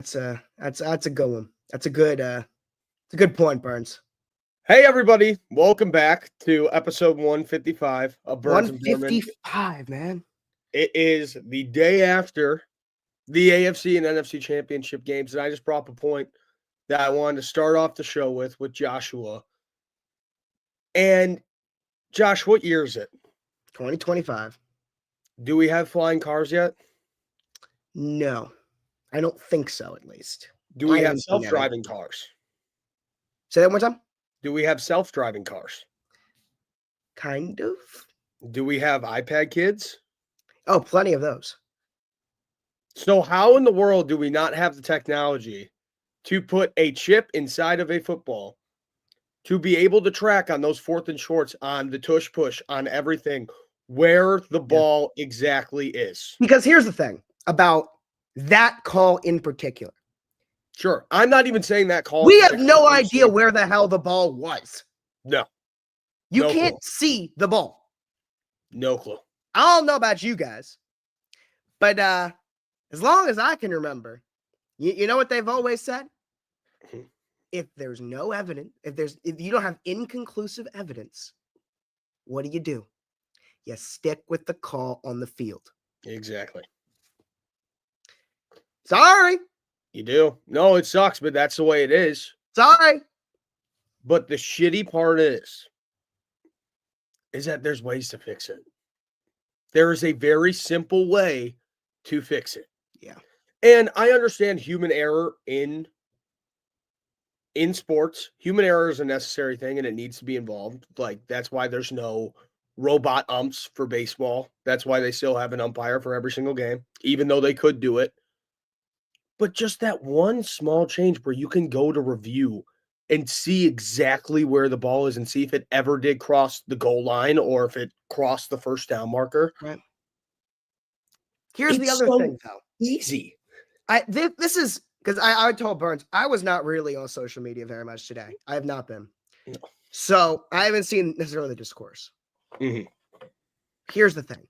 That's a good one. That's a good point, Burns. Hey, everybody. Welcome back to episode 155 of Burns and Berman. 155, man. It is the day after the AFC and NFC championship games, and I just brought up a point that I wanted to start off the show with Joshua. And Josh, what year is it? 2025. Do we have flying cars yet? No, I don't think so, at least. Do we have self-driving cars? Say that one more time. Do we have self-driving cars? Kind of. Do we have iPad kids? Oh, plenty of those. So how in the world do we not have the technology to put a chip inside of a football to be able to track on those fourth and shorts, on the tush push, on everything, where the ball exactly is? Because here's the thing about that call in particular. Sure. I'm not even saying that call. We have no idea where the hell the ball was. No. You can't see the ball. No clue. I don't know about you guys, but as long as I can remember, you know what they've always said? Mhm. If there's no evidence, if you don't have inconclusive evidence, what do? You stick with the call on the field. Exactly. Sorry. You do. No, it sucks, but that's the way it is. Sorry. But the shitty part is that there's ways to fix it. There is a very simple way to fix it. Yeah. And I understand human error in sports. Human error is a necessary thing and it needs to be involved. Like, that's why there's no robot umps for baseball. That's why they still have an umpire for every single game, even though they could do it. But just that one small change where you can go to review and see exactly where the ball is and see if it ever did cross the goal line or if it crossed the first down marker. Right. Here's the other thing, though. Easy. This is because I told Burns I was not really on social media very much today. I have not been. No. So I haven't seen necessarily the discourse. Mm-hmm. Here's the thing.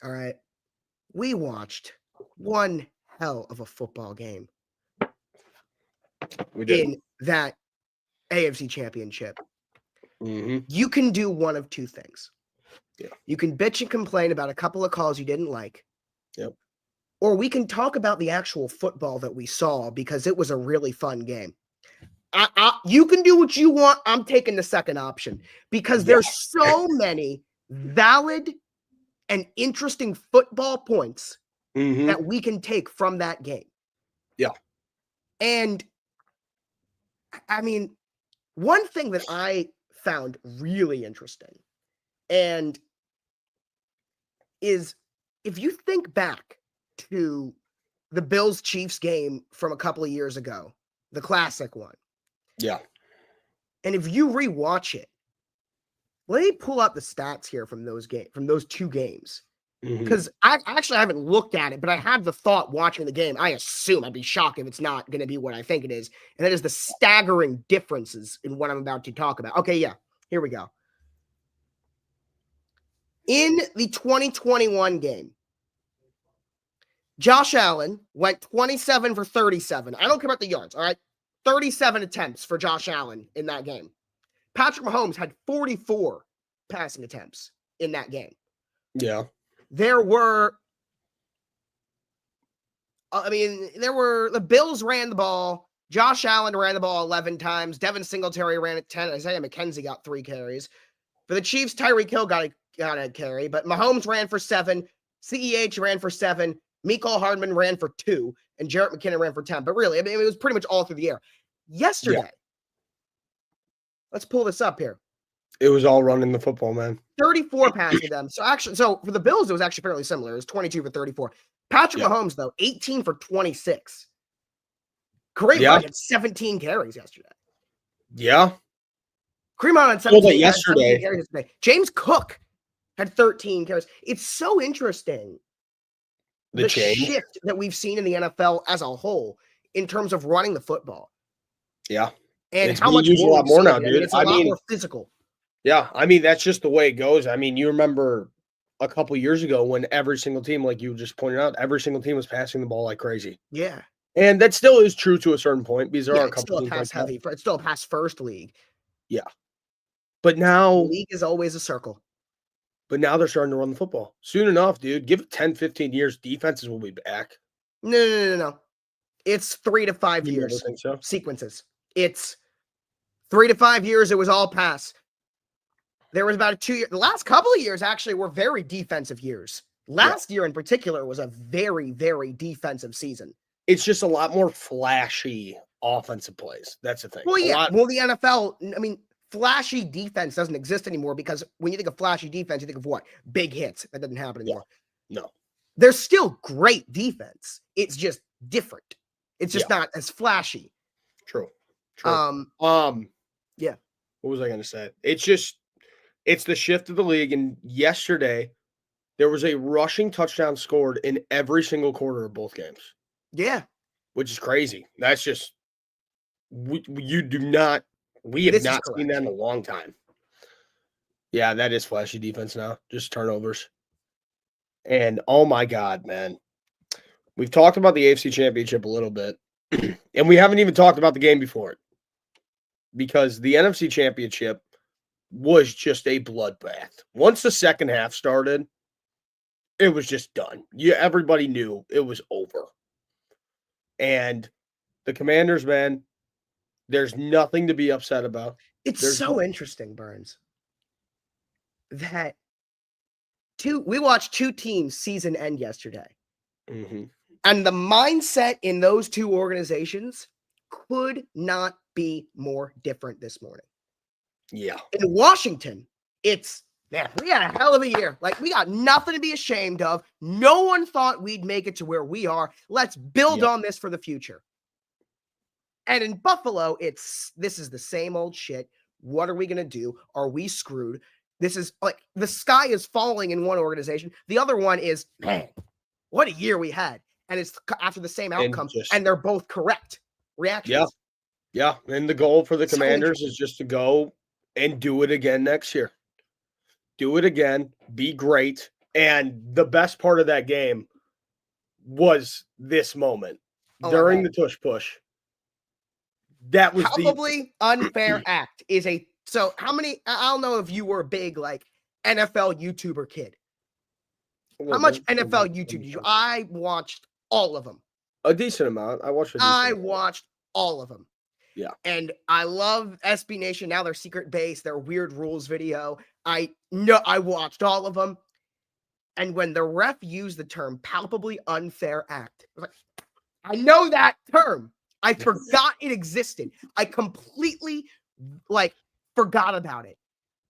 All right. We watched one hell of a football game in that AFC championship. Mm-hmm. You can do one of two things. Yeah. You can bitch and complain about a couple of calls you didn't like. Yep. Or we can talk about the actual football that we saw because it was a really fun game. You can do what you want. I'm taking the second option because there's so many valid and interesting football points that we can take from that game. Yeah. And I mean, one thing that I found really interesting and is if you think back to the Bills-Chiefs game from a couple of years ago, the classic one. Yeah. And if you rewatch it, let me pull up the stats here from those two games. Because I actually haven't looked at it, but I have the thought watching the game. I assume I'd be shocked if it's not going to be what I think it is. And that is the staggering differences in what I'm about to talk about. Okay, yeah, here we go. In the 2021 game, Josh Allen went 27 for 37. I don't care about the yards, all right? 37 attempts for Josh Allen in that game. Patrick Mahomes had 44 passing attempts in that game. Yeah. There were the Bills ran the ball. Josh Allen ran the ball 11 times. Devin Singletary ran it 10. Isaiah McKenzie got 3 carries. For the Chiefs, Tyreek Hill got a carry, but Mahomes ran for 7. CEH ran for 7. Mecole Hardman ran for 2. And Jarrett McKinnon ran for 10. But really, I mean, it was pretty much all through the air. Yesterday, let's pull this up here. It was all running the football, man. 34 passing them. So for the Bills, it was actually fairly similar. It was 22 for 34. Patrick Mahomes, though, 18 for 26. Kareem Hunt had 17 carries yesterday. Yeah. Kareem Hunt had 17 yesterday. carries yesterday. James Cook had 13 carries. It's so interesting. The shift that we've seen in the NFL as a whole in terms of running the football. Yeah. And how much more a lot more now, dude. It's a lot more physical. Yeah, I mean, that's just the way it goes. I mean, you remember a couple years ago when every single team, like you just pointed out, every single team was passing the ball like crazy. Yeah. And that still is true to a certain point because there are a It's couple still a teams like pass that. heavy. It's still a pass first league. Yeah. But The now league is always a circle. they're starting to run the football. Soon enough, dude, give it 10, 15 years, defenses will be back. No. It's 3 to 5 You never years think so? sequences. It's 3 to 5 years. It was all pass. There was about 2 years. The last couple of years actually were very defensive years. Last year in particular was a very, very defensive season. It's just a lot more flashy offensive plays. That's the thing. Well, yeah. Well, the NFL, I mean, flashy defense doesn't exist anymore because when you think of flashy defense, you think of what? Big hits. That doesn't happen anymore. No. There's still great defense. It's just different. It's just not as flashy. True. Yeah. What was I going to say? It's the shift of the league. And yesterday, there was a rushing touchdown scored in every single quarter of both games. Yeah. Which is crazy. That's just, we have not seen that in a long time. Yeah, that is flashy defense now. Just turnovers. And oh my God, man. We've talked about the AFC Championship a little bit, and we haven't even talked about the game before it because the NFC Championship was just a bloodbath. Once the second half started, it was just done. Everybody knew it was over. And the Commanders, man, there's nothing to be upset about. It's so interesting, Burns, that we watched 2 teams season end yesterday. Mm-hmm. And the mindset in those 2 organizations could not be more different this morning. Yeah. In Washington, we had a hell of a year. Like, we got nothing to be ashamed of. No one thought we'd make it to where we are. Let's build on this for the future. And in Buffalo, this is the same old shit. What are we going to do? Are we screwed? This is like the sky is falling in one organization. The other one is, man, what a year we had. And it's after the same outcome, and they're both correct reactions. Yeah. And the goal for the Commanders is just to go and do it again next year. Do it again. Be great. And the best part of that game was this moment during the tush push. That was probably unfair act is a. So how many? I don't know if you were a big like NFL YouTuber kid. How much NFL YouTube did you? I watched all of them. A decent amount. I watched all of them. Yeah. And I love SB Nation. Now their secret base, their weird rules video. I watched all of them. And when the ref used the term palpably unfair act, I was like, I know that term. I forgot it existed. I completely forgot about it.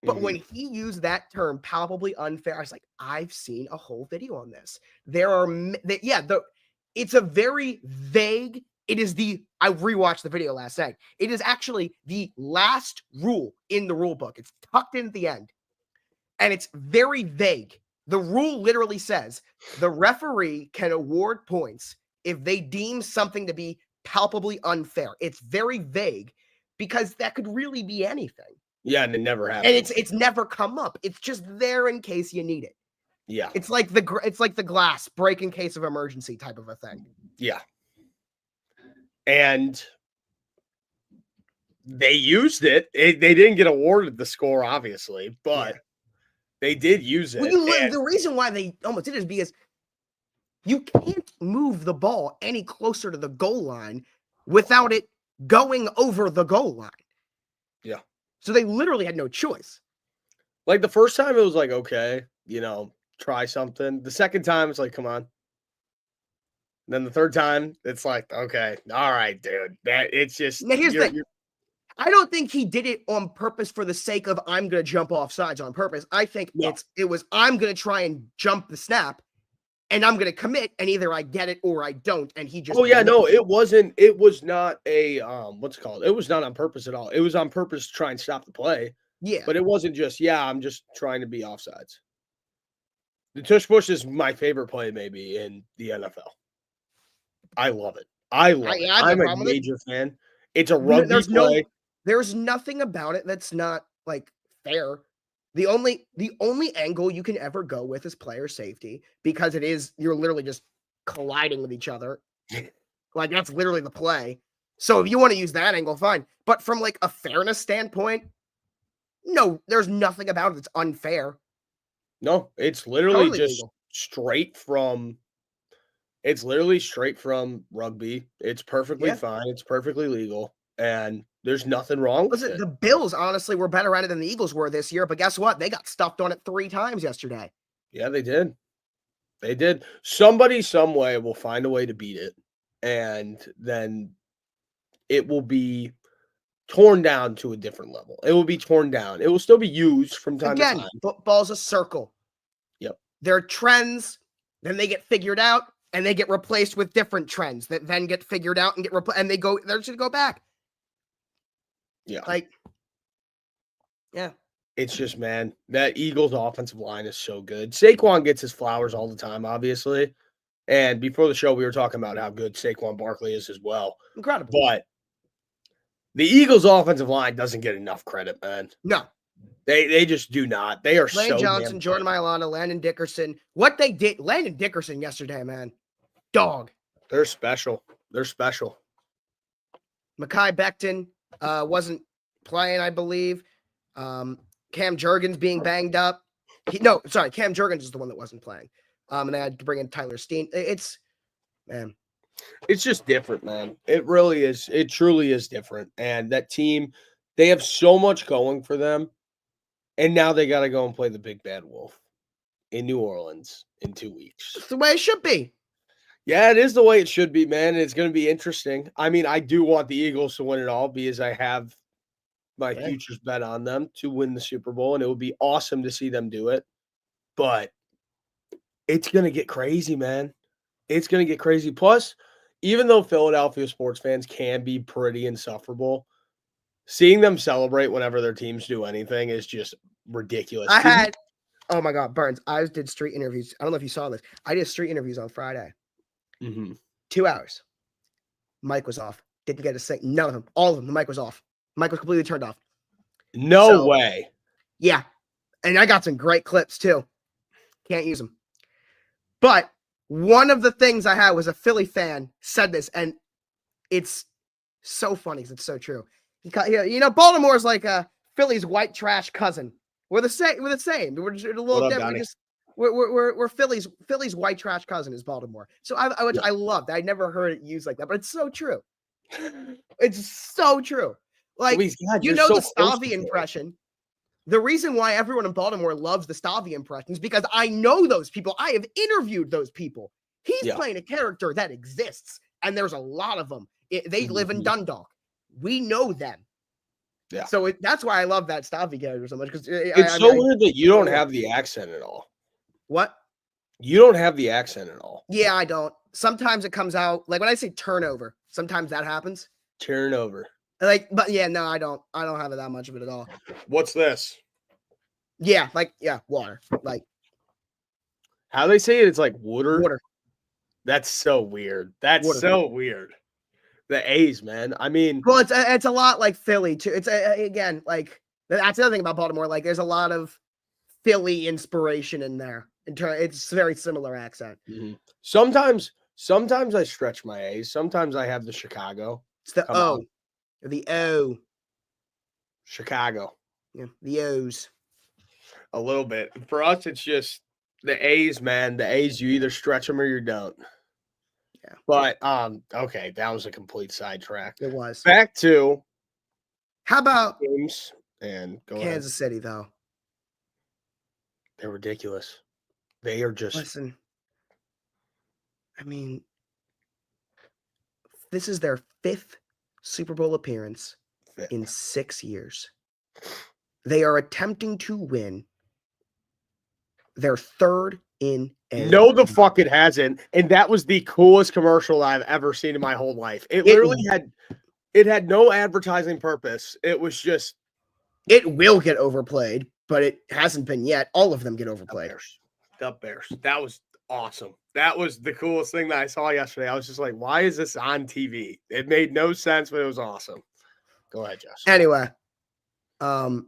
But when he used that term palpably unfair, I was like, I've seen a whole video on this. It's a very vague. I rewatched the video last night. It is actually the last rule in the rule book. It's tucked in at the end. And it's very vague. The rule literally says the referee can award points if they deem something to be palpably unfair. It's very vague because that could really be anything. Yeah, and it never happened. And it's never come up. It's just there in case you need it. Yeah. It's like the glass break in case of emergency type of a thing. Yeah. And they used it. They didn't get awarded the score, obviously, but they did use it. The reason why they almost did it is because you can't move the ball any closer to the goal line without it going over the goal line. Yeah. So they literally had no choice. Like the first time it was like, okay, try something. The second time it's like, come on. And then the third time it's like, okay, all right, dude. It's just now here's the thing. I don't think he did it on purpose for the sake of I'm gonna jump off sides on purpose. I think it was I'm gonna try and jump the snap and I'm gonna commit and either I get it or I don't. And he just it was not a what's it called? It was not on purpose at all. It was on purpose to try and stop the play. Yeah. But it wasn't just, I'm just trying to be offsides. The tush push is my favorite play maybe in the NFL. I love it. I'm a major fan. It's a rugby play. There's nothing about it that's not like fair. The only angle you can ever go with is player safety because you're literally just colliding with each other. Like, that's literally the play. So if you want to use that angle, fine. But from like a fairness standpoint, no, there's nothing about it that's unfair. No, it's literally Totally just legal. straight from it's literally straight from rugby. It's perfectly Yeah. fine. It's perfectly legal, and there's nothing wrong with Listen, it. the Bills honestly were better at it than the Eagles were this year, but guess what? They got stuffed on it 3 times yesterday. Yeah, they did. They did. Somebody, some way will find a way to beat it, and then it will be torn down to a different level. It will be torn down. It will still be used from time to Again, time. football's a circle. Yep. There are trends, then they get figured out, and they get replaced with different trends that then get figured out and get replaced, and they're just go back. Yeah. Like, yeah. It's just, man, that Eagles offensive line is so good. Saquon gets his flowers all the time, obviously. And before the show, we were talking about how good Saquon Barkley is as well. Incredible. But the Eagles offensive line doesn't get enough credit, man. No. They just do not. They are Lane so Johnson, damn Jordan good. Mailata, Landon Dickerson. What they did, Landon Dickerson yesterday, man. Dog. They're special. They're special. Mekhi Becton wasn't playing, I believe. Cam Jurgens being banged up. Cam Jurgens is the one that wasn't playing. And they had to bring in Tyler Steen. Man. It's just different, man. It really is. It truly is different. And that team, they have so much going for them. And now they got to go and play the big bad wolf in New Orleans in 2 weeks. It's the way it should be. Yeah, it is the way it should be, man. It's going to be interesting. I mean, I do want the Eagles to win it all because I have my futures bet on them to win the Super Bowl, and it would be awesome to see them do it. But it's going to get crazy, man. It's going to get crazy. Plus, even though Philadelphia sports fans can be pretty insufferable, seeing them celebrate whenever their teams do anything is just ridiculous. Oh my God, Burns. I did street interviews. I don't know if you saw this. I did street interviews on Friday. 2 hours. Mic was off. Didn't get a say. None of them. All of them. The mic was off. Mic was completely turned off. No way. Yeah. And I got some great clips too. Can't use them. But one of the things I had was a Philly fan said this, and it's so funny because it's so true. Baltimore's like Philly's white trash cousin. We're the same. We're the same. We're just a little different. We're Philly's white trash cousin is Baltimore. So I love that. I never heard it used like that, but it's so true. It's so true. Like, the Stavi impression. The reason why everyone in Baltimore loves the Stavi impression is because I know those people. I have interviewed those people. He's playing a character that exists, and there's a lot of them. They live in Dundalk. We know them. Yeah. So that's why I love that Stavi character so much. Because it's so weird that you don't have the accent at all. What? You don't have the accent at all. Yeah, I don't. Sometimes it comes out, like when I say turnover, sometimes that happens. Turnover. But yeah, no, I don't have that much of it at all. What's this? Yeah, water. Like, how they say it, it's like water. Water. That's so weird. That's so weird. The A's, man. I mean, well, it's a lot like Philly too. It's again, like, that's the other thing about Baltimore. Like, there's a lot of Philly inspiration in there. It's very similar accent. Sometimes I stretch my A's. Sometimes I have the Chicago. It's the O. The O. Chicago. Yeah, the O's. A little bit. For us, it's just the A's, man. The A's, you either stretch them or you don't. Yeah. But okay, that was a complete sidetrack. It was. Back to how about games and Kansas City though? They're ridiculous. They are just. Listen. I mean, this is their 5th Super Bowl appearance in 6 years. They are attempting to win their 3rd in a. No, the fuck it hasn't. And that was the coolest commercial I've ever seen in my whole life. It literally had no advertising purpose. It was just. It will get overplayed, but it hasn't been yet. All of them get overplayed. The Bears. That was awesome. That was the coolest thing that I saw yesterday. I was just like, why is this on TV? It made no sense, but it was awesome. Go ahead, Josh. Anyway, 5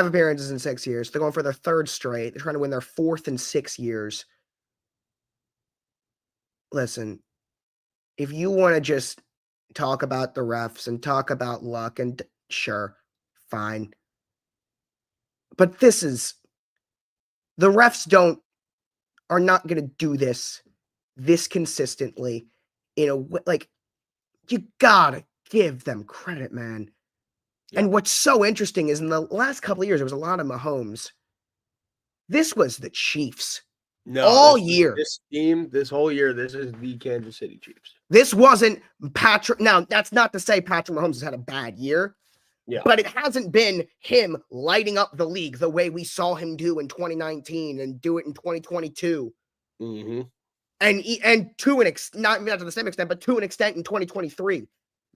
appearances in 6 years. They're going for their 3rd straight. They're trying to win their 4th in 6 years. Listen, if you want to just talk about the refs and talk about luck, and sure, fine. But the refs are not going to do this consistently in a way. Like, you gotta give them credit, man. Yeah. And what's so interesting is in the last couple of years, there was a lot of Mahomes. This was the Chiefs. No, all year. This team, this whole year, this is the Kansas City Chiefs. This wasn't Patrick. Now, that's not to say Patrick Mahomes has had a bad year. Yeah. But it hasn't been him lighting up the league the way we saw him do in 2019 and do it in 2022. Mm-hmm. And to an not to the same extent, but to an extent in 2023.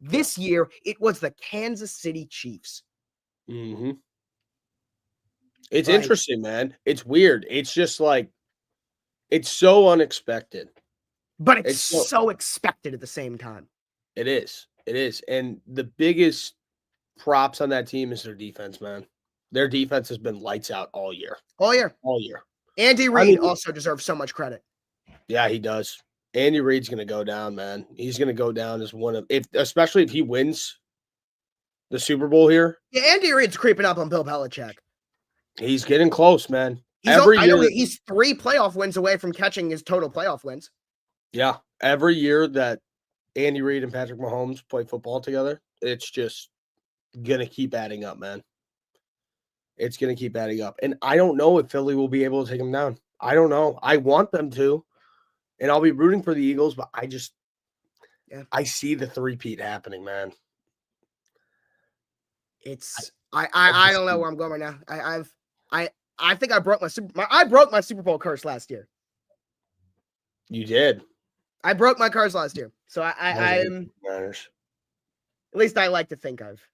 This year, it was the Kansas City Chiefs. Mm-hmm. It's interesting, man. It's weird. It's just like, it's so unexpected. But it's so expected at the same time. It is. It is. And the biggest props on that team is their defense, man. Their defense has been lights out all year. All year. All year. Andy Reid also deserves so much credit. Yeah, he does. Andy Reid's going to go down, man. He's going to go down as one of, especially if he wins the Super Bowl here. Yeah, Andy Reid's creeping up on Bill Belichick. He's getting close, man. I know he's 3 playoff wins away from catching his total playoff wins. Yeah. Every year that Andy Reid and Patrick Mahomes play football together, it's just going to keep adding up, man. It's going to keep adding up. And I don't know if Philly will be able to take him down. I don't know. I want them to. And I'll be rooting for the Eagles, but I see the three-peat happening, man. I don't know where I'm going right now. I think I broke my Super Bowl curse last year. You did. I broke my curse last year. So I'm at least I like to think I've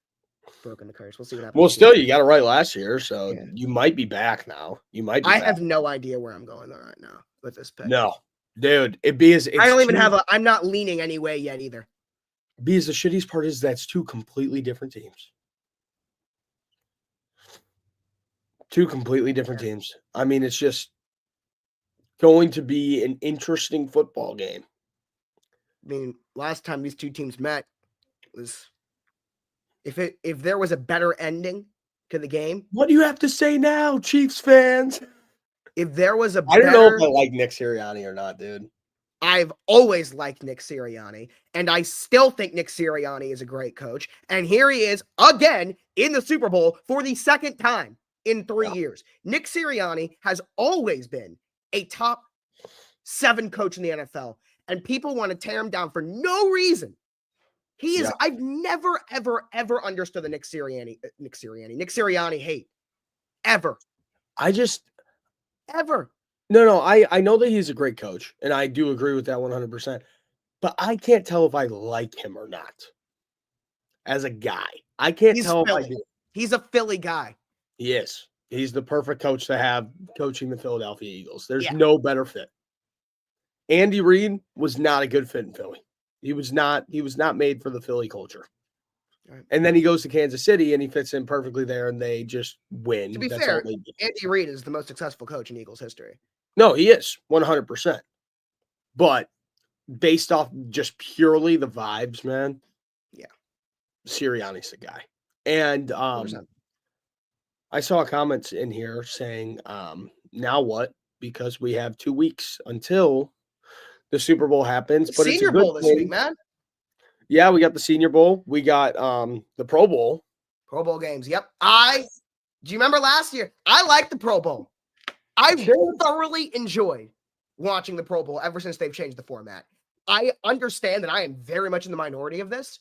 broken the curse. We'll see what happens. Well, still, you got it right last year, so you might be back now. You might be I back. have no idea where I'm going right now with this pick. No. Dude, I'm not leaning any way yet either. Because the shittiest part is that's 2 completely different teams. 2 completely different teams. I mean, it's just going to be an interesting football game. I mean, last time these 2 teams met was if there was a better ending to the game. What do you have to say now, Chiefs fans? If there was I don't know if I like Nick Sirianni or not, dude. I've always liked Nick Sirianni, and I still think Nick Sirianni is a great coach. And here he is again in the Super Bowl for the second time in 3 years. Nick Sirianni has always been a top 7 coach in the NFL, and people want to tear him down for no reason. He is. I've never, ever understood the Nick Sirianni hate. Ever. Ever. No, I know that he's a great coach, and I do agree with that 100%. But I can't tell if I like him or not. As a guy, I can't tell if I do. He's a Philly guy. He is. He's the perfect coach to have coaching the Philadelphia Eagles. There's no better fit. Andy Reid was not a good fit in Philly. He was not made for the Philly culture. Right. And then he goes to Kansas City and he fits in perfectly there and they just win. To be fair, Andy Reid is the most successful coach in Eagles history. No, he is 100%. But based off just purely the vibes, man. Yeah. Sirianni's the guy. And I saw comments in here saying, now what? Because we have 2 weeks until the Super Bowl happens. But Senior Bowl this week, man. Yeah, we got the Senior Bowl. We got the Pro Bowl. Pro Bowl games. Yep. Do you remember last year? I liked the Pro Bowl. I thoroughly enjoyed watching the Pro Bowl ever since they've changed the format. I understand that I am very much in the minority of this.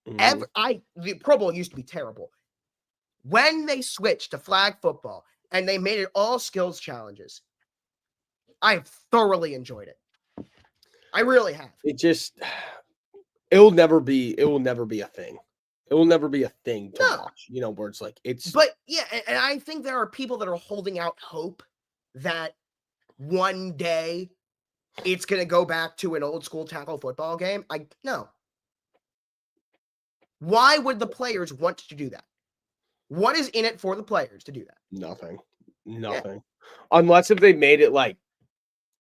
The Pro Bowl used to be terrible. When they switched to flag football and they made it all skills challenges, I have thoroughly enjoyed it. I really have. It will never be a thing. It will never be a thing to watch, where it's like But yeah, and I think there are people that are holding out hope that one day it's going to go back to an old school tackle football game. No. Why would the players want to do that? What is in it for the players to do that? Nothing. Yeah. Unless if they made it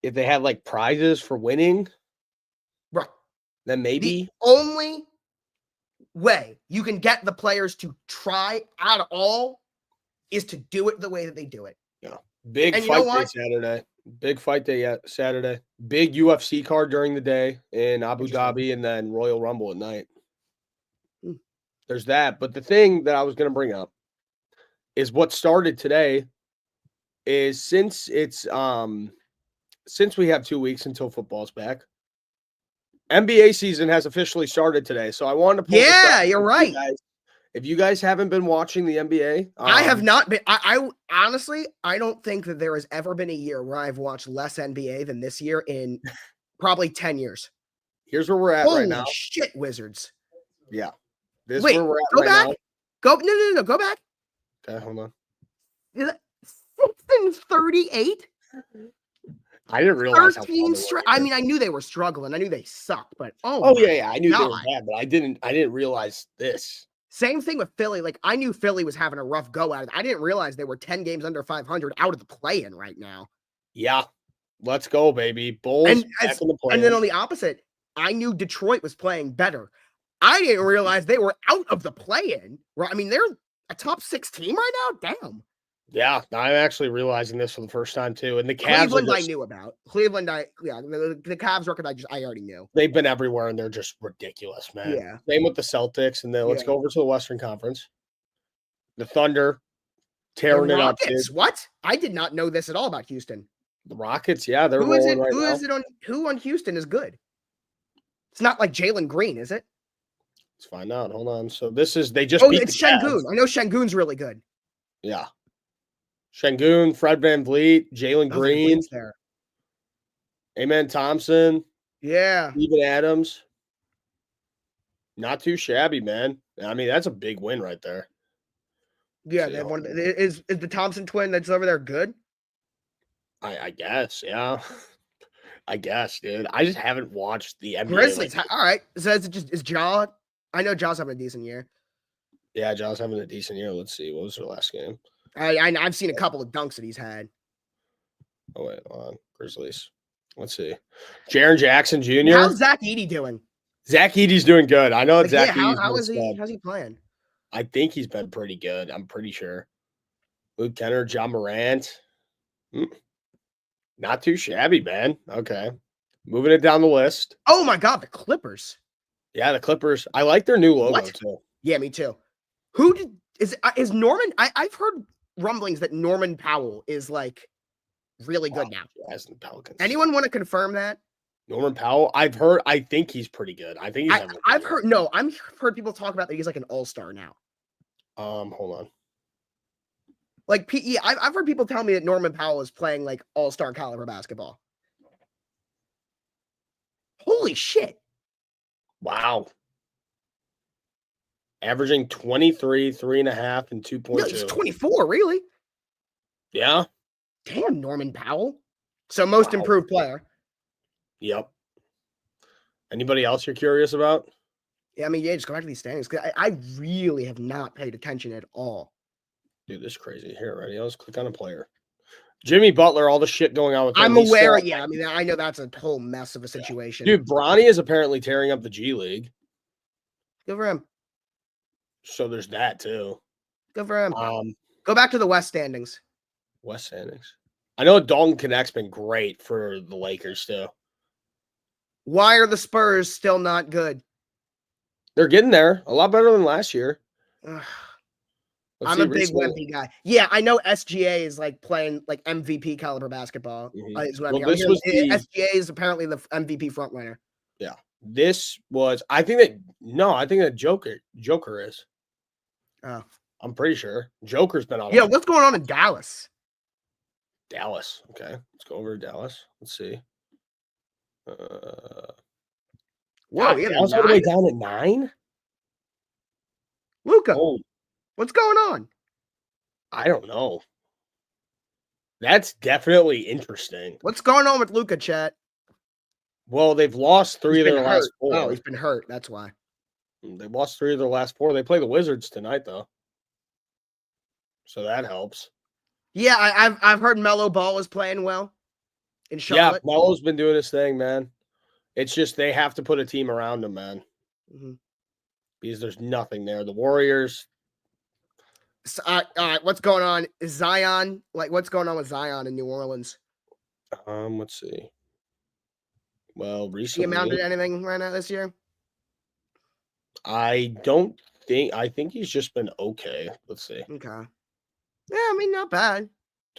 if they had prizes for winning. Right. then maybe. The only way you can get the players to try at all is to do it the way that they do it. Yeah. Big And you know fight day what? Saturday. Big fight day Saturday. Big UFC card during the day in Abu Interesting. Dhabi, and then Royal Rumble at night. Hmm. There's that. But the thing that I was going to bring up is what started today is since we have 2 weeks until football's back, NBA season has officially started today. So I wanted to pull this Yeah, up. you're right. If you guys haven't been watching the NBA, I have not been. I honestly, I don't think that there has ever been a year where I've watched less NBA than this year in probably 10 years. Here's where we're at right now. Holy shit, Wizards. Yeah. This Wait, is where we're at go right back. now. Go no, go back. Okay, hold on. 6-38? I didn't realize how 13 straight. I mean, I knew they were struggling. I knew they sucked, but yeah, I knew they were God. bad, but I didn't realize this. Same thing with Philly. Like, I knew Philly was having a rough go at it. I didn't realize they were 10 games under 500 out of the play-in right now. Yeah. Let's go, baby. Bulls And, back in the play. and then on the opposite, I knew Detroit was playing better. I didn't realize they were out of the play-in. I mean, they're a top 6 team right now? Damn. Yeah, I'm actually realizing this for the first time too. And the Cavs Cleveland I knew about. Cleveland, the Cavs record I already knew. They've been everywhere and they're just ridiculous, man. Yeah. Same with the Celtics. And then let's go over to the Western Conference. The Thunder tearing it up. Dude. What? I did not know this at all about Houston. The Rockets, yeah, they're rolling right now. Who on Houston is good? It's not like Jalen Green, is it? Let's find out. Hold on. So this is they just beat it's the Şengün. Cavs. I know Şengün's really good. Yeah. Şengün, Fred VanVleet, Jalen Green, there. Amen Thompson, Yeah, Steven Adams. Not too shabby, man. I mean, that's a big win right there. Yeah, they won. Is the Thompson twin that's over there good? I guess, yeah. I guess, dude. I just haven't watched the NBA. Grizzlies. All right. So is Ja? I know Ja's having a decent year. Yeah, Ja's having a decent year. Let's see. What was their last game? I've seen a couple of dunks that he's had. Oh wait, hold on. Grizzlies. Let's see. Jaren Jackson Jr. How's Zach Edey doing? Zach Edey's doing good. I know Zach Edey's how's he playing? I think he's been pretty good. I'm pretty sure. Luke Kennard, John Morant. Not too shabby, man. Okay. Moving it down the list. Oh my God, the Clippers. Yeah, the Clippers. I like their new logo too. Yeah, me too. Is Norman? I've heard rumblings that Norman Powell is like really good now. As the Pelicans. Anyone want to confirm that? Norman Powell? I've heard. I think he's pretty good. I think he's. I've heard. No, I've heard people talk about that he's like an all-star now. Hold on. Like PE, I've heard people tell me that Norman Powell is playing like all-star caliber basketball. Holy shit! Wow. Averaging 23, 3.5, and 2.2. No, he's 24, really? Yeah. Damn, Norman Powell. So most improved player. Yep. Anybody else you're curious about? Yeah, I mean, just go back to these standings. I really have not paid attention at all. Dude, this is crazy. Here, ready? Let's click on a player. Jimmy Butler, all the shit going on with him. I'm aware. Yeah, I mean, I know that's a whole mess of a situation. Dude, Bronny is apparently tearing up the G League. Good for him. So there's that too. Good for him. Go back to the West standings. West standings. I know Dalton Connect's been great for the Lakers too. Why are the Spurs still not good? They're getting there. A lot better than last year. I'm a big Wemby guy. Yeah, I know SGA is like playing like MVP caliber basketball. SGA is apparently the MVP front runner. Yeah. This was I think that Joker is. Oh. I'm pretty sure. Joker's been on. Yeah, what's going on in Dallas? Dallas. Okay. Let's go over to Dallas. Let's see. Whoa, yeah, Dallas all the way down at 9? Luka. Oh. What's going on? I don't know. That's definitely interesting. What's going on with Luka, chat? Well, they've lost 3 of their last 4. Oh, he's been hurt. That's why. They've lost 3 of their last 4. They play the Wizards tonight, though. So that helps. Yeah, I've heard Melo Ball is playing well in Charlotte. Yeah, Melo's been doing his thing, man. It's just they have to put a team around him, man. Mm-hmm. Because there's nothing there. The Warriors. So, all right, what's going on? Is Zion, what's going on with Zion in New Orleans? Let's see. Well, He recently amounted to anything right now this year? I think he's just been okay. Let's see. Okay. Yeah, I mean, not bad.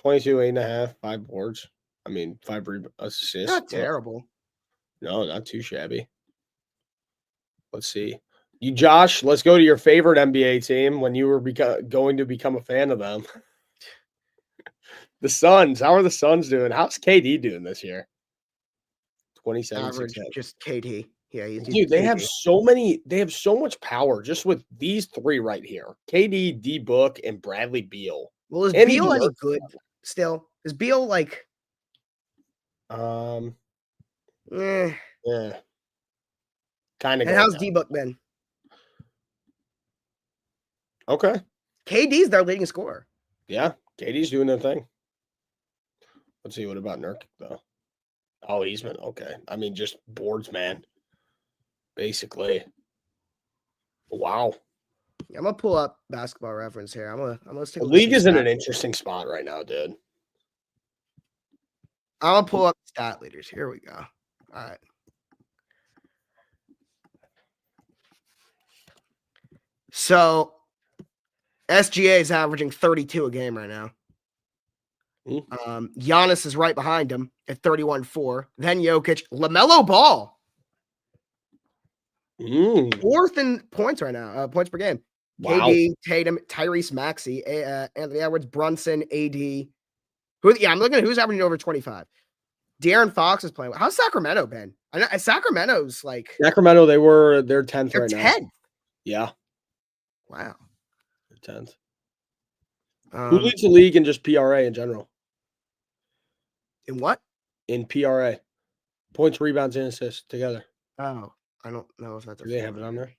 22, 8.5, 5 boards. I mean, 5 assists. Not terrible. No, not too shabby. Let's see. Josh, let's go to your favorite NBA team when you were going to become a fan of them. The Suns. How are the Suns doing? How's KD doing this year? 27, Average, 6, just KD. Yeah, he's dude. They KD. have so many. They have so much power just with these 3 right here: KD, D Book, and Bradley Beal. Well, is And Beal any Dirk. good still? Is Beal like? Yeah, kind of. And how's D Book been? Okay. KD's their leading scorer. Yeah, KD's doing their thing. Let's see. What about Nurkic though? Oh, he's been okay. I mean, just boards, man. Basically. Wow. I'm gonna pull up Basketball Reference here. I'm gonna take The a look league at is in stat- an interesting spot right now, dude. I'm gonna pull up stat leaders. Here we go. All right. So SGA is averaging 32 a game right now. Giannis is right behind him at 31-4. Then Jokic, LaMelo Ball. Fourth in points right now, points per game. Wow. KD, Tatum, Tyrese Maxey, Anthony Edwards, Brunson, AD. I'm looking at who's averaging over 25. De'Aaron Fox is playing. How's Sacramento been? I know Sacramento's like Sacramento. They're 10th right 10th. now. Yeah. Wow. They're 10th. Who leads the league in just PRA in general? In what? In PRA. Points, rebounds, and assists together. Oh, I don't know if that's. Do they have it on there?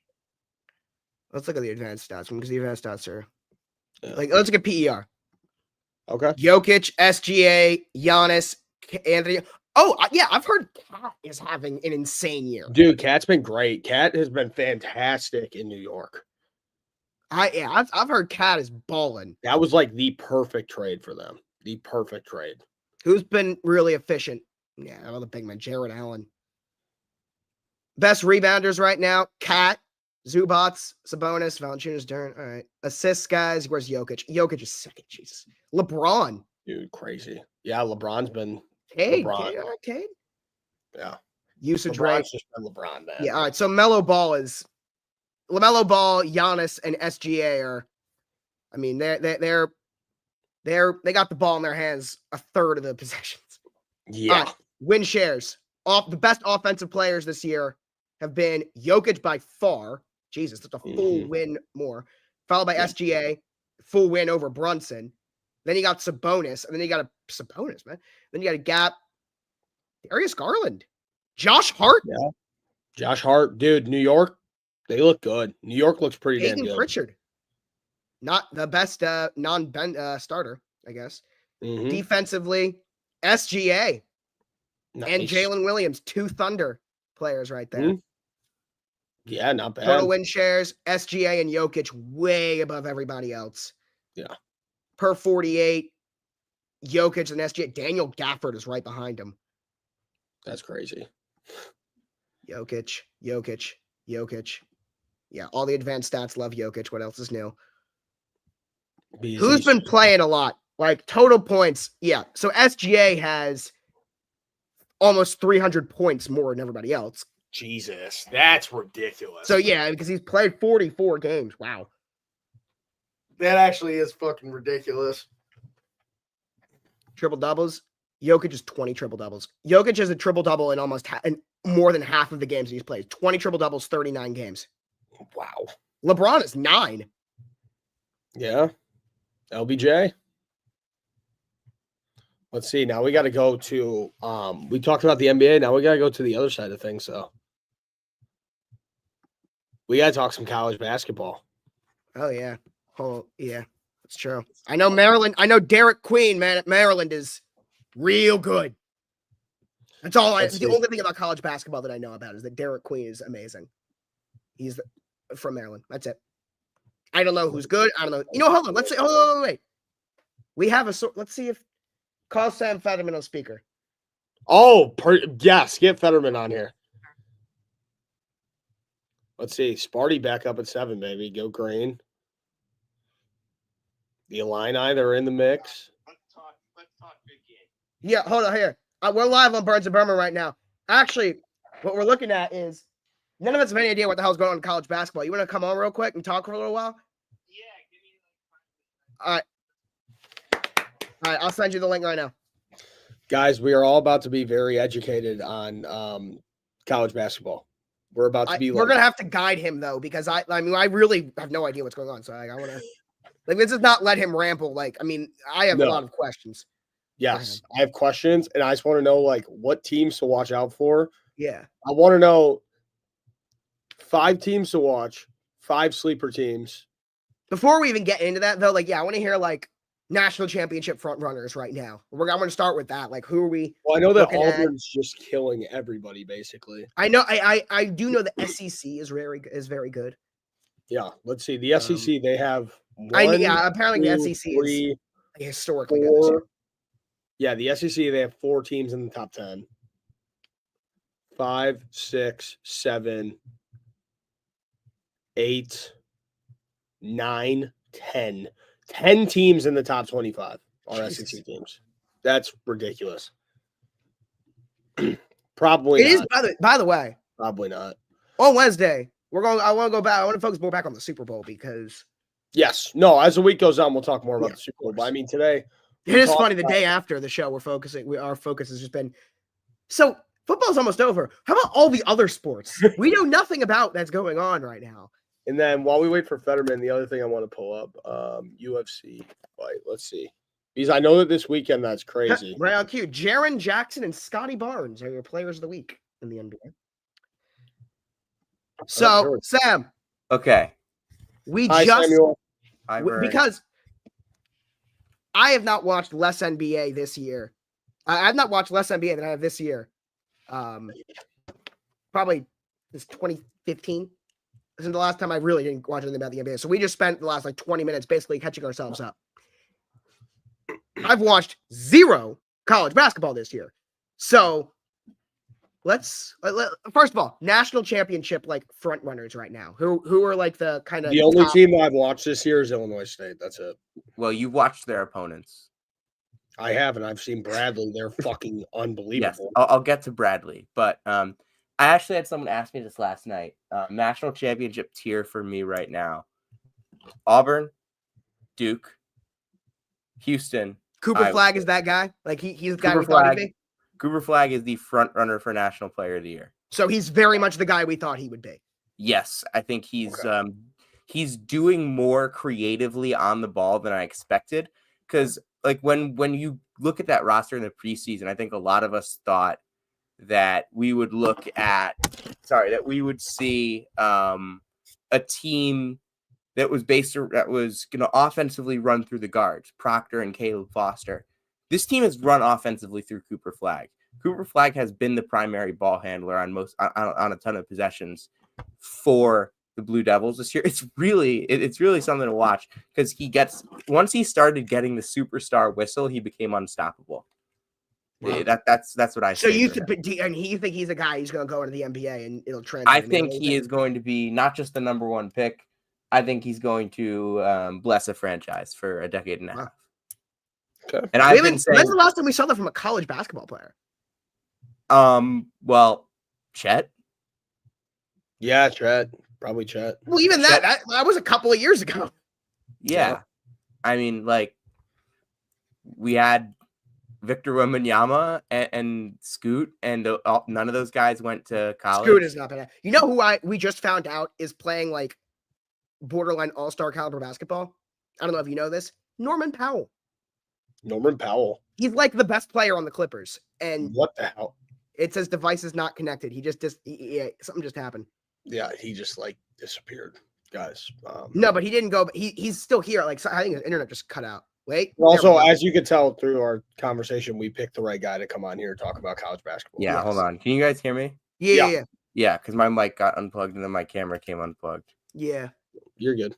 Let's look at the advanced stats because the advanced stats are let's look at PER. Okay. Jokic, SGA, Giannis, Anthony. Oh, yeah, I've heard Cat is having an insane year. Dude, Cat's been great. Cat has been fantastic in New York. I've heard Cat is balling. That was like the perfect trade for them. The perfect trade. Who's been really efficient? Yeah, another big man, Jared Allen. Best rebounders right now: Cat, Zubats, Sabonis, Valanciunas, Duran. All right, assists guys. Where's Jokic? Jokic is second. Jesus, LeBron. Dude, crazy. Yeah, LeBron's been Cade. Yeah. Usage LeBron's rate. just been LeBron, man. Yeah. All right. So LaMelo Ball, Giannis, and SGA are. I mean, they got the ball in their hands a third of the possessions. Yeah. Win shares. The best offensive players this year have been Jokic by far. Jesus, that's a full win more. Followed by SGA, full win over Brunson. Then you got Sabonis, and then you got Sabonis, man. Then you got a gap. Darius Garland. Josh Hart. Yeah. Josh Hart. Dude, New York, they look good. New York looks pretty damn good. Pritchard. Not the best starter, I guess. Defensively, SGA. Nice. And Jalen Williams, 2 Thunder players right there. Yeah, not bad. Total win shares, SGA and Jokic way above everybody else. Yeah. Per 48, Jokic and SGA. Daniel Gafford is right behind him. That's crazy. Jokic. Yeah, all the advanced stats love Jokic. What else is new? Who's been playing a lot? Like total points. Yeah. So SGA has almost 300 points more than everybody else. Jesus, that's ridiculous. So, yeah, because he's played 44 games. Wow. That actually is fucking ridiculous. Triple-doubles. Jokic is 20 triple-doubles. Jokic has a triple-double in almost more than half of the games he's played. 20 triple-doubles, 39 games. Wow. LeBron is 9. Yeah. LBJ. Let's see. Now we got to go to we talked about the NBA. Now we got to go to the other side of things. So we got to talk some college basketball. Oh, yeah. Oh, yeah. That's true. I know Maryland. I know Derek Queen, man, at Maryland is real good. That's all Let's the see. only thing about college basketball that I know about is that Derek Queen is amazing. He's from Maryland. That's it. I don't know who's good. I don't know. You know, hold on. Let's say, hold on, wait. We have let's see if call Sam Fetterman on speaker. Oh, yes, get Fetterman on here. Let's see. Sparty back up at 7, baby. Go Green. The Illini, they're in the mix. Let's talk big game. Yeah, hold on here. We're live on Birds of Berman right now. Actually, what we're looking at is none of us have any idea what the hell's going on in college basketball. You want to come on real quick and talk for a little while? Yeah, give me All right. All right, I'll send you the link right now. Guys, we are all about to be very educated on college basketball. We're about to be we're gonna have to guide him though, because I mean I really have no idea what's going on. So I want to this is not let him ramble. I have a lot of questions. Yes, I have questions, and I just want to know what teams to watch out for. Yeah, I want to know 5 teams to watch, 5 sleeper teams. Before we even get into that though, I want to hear national championship front runners right now. I'm going to start with that. Who are we? Well, I know that Auburn's just killing everybody, basically. I know. I do know the SEC is very good. Yeah, let's see. The SEC, they have apparently the SEC is historically good this year. Yeah, the SEC, they have 4 teams in the top 10. 5, 6, 7, 8, 9, 10. 10 teams in the top 25 are SEC teams. That's ridiculous. Probably it not. is, by the way. Probably not. On Wednesday, I want to go back. I want to focus more back on the Super Bowl because. Yes. No, as the week goes on, we'll talk more about the Super Bowl. But I mean, today. It is funny. The day after the show, our focus has just been. So football's almost over. How about all the other sports we know nothing about that's going on right now? And then while we wait for Fetterman, the other thing I want to pull up, UFC fight. Let's see. Because I know that this weekend that's crazy. Right on cue. Jaren Jackson and Scotty Barnes are your players of the week in the NBA. So, Sam. Okay. Because I have not watched less NBA this year. I've not watched less NBA than I have this year. Probably this 2015. This is the last time I really didn't watch anything about the NBA. So we just spent the last 20 minutes basically catching ourselves up. I've watched 0 college basketball this year. So let's first of all, national championship front runners right now. Who are the kind of the only team that I've watched this year is Illinois State. That's it. Well, you've watched their opponents. I haven't. I've seen Bradley. They're fucking unbelievable. Yes, I'll get to Bradley, but I actually had someone ask me this last night. National championship tier for me right now: Auburn, Duke, Houston. Cooper Flag is that guy. He's the guy we thought he'd be. Cooper Flag is the front runner for National Player of the Year. So he's very much the guy we thought he would be. Yes, I think he's doing more creatively on the ball than I expected. Because when you look at that roster in the preseason, I think a lot of us thought that we would see a team that was going to offensively run through the guards, Proctor and Caleb Foster. This team has run offensively through Cooper Flag. Cooper Flag has been the primary ball handler on a ton of possessions for the Blue Devils this year. It's really something to watch because once he started getting the superstar whistle, he became unstoppable. Wow. That's what I say. So you think he's a guy who's going to go into the NBA and it'll trend? I think he is going to be not just the number 1 pick. I think he's going to bless a franchise for a decade and a half. Okay. And when's the last time we saw that from a college basketball player? Well, Chet. Yeah, Chet. Probably Chet. Well, even Chet. that was a couple of years ago. Yeah. I mean, we had Victor Wembanyama and Scoot, and none of those guys went to college. Scoot is not bad. You know who we just found out is playing borderline all-star caliber basketball? I don't know if you know this. Norman Powell. Norman Powell. He's the best player on the Clippers. And what the hell? It says device is not connected. He just something just happened. Yeah, he just disappeared, guys. No, but he didn't go. But he's still here. I think his internet just cut out. Wait. Also, there we go. as you can tell through our conversation, we picked the right guy to come on here and talk about college basketball. Yeah, Yes. hold on. Can you guys hear me? Yeah. Yeah, because my mic got unplugged and then my camera came unplugged. Yeah. You're good.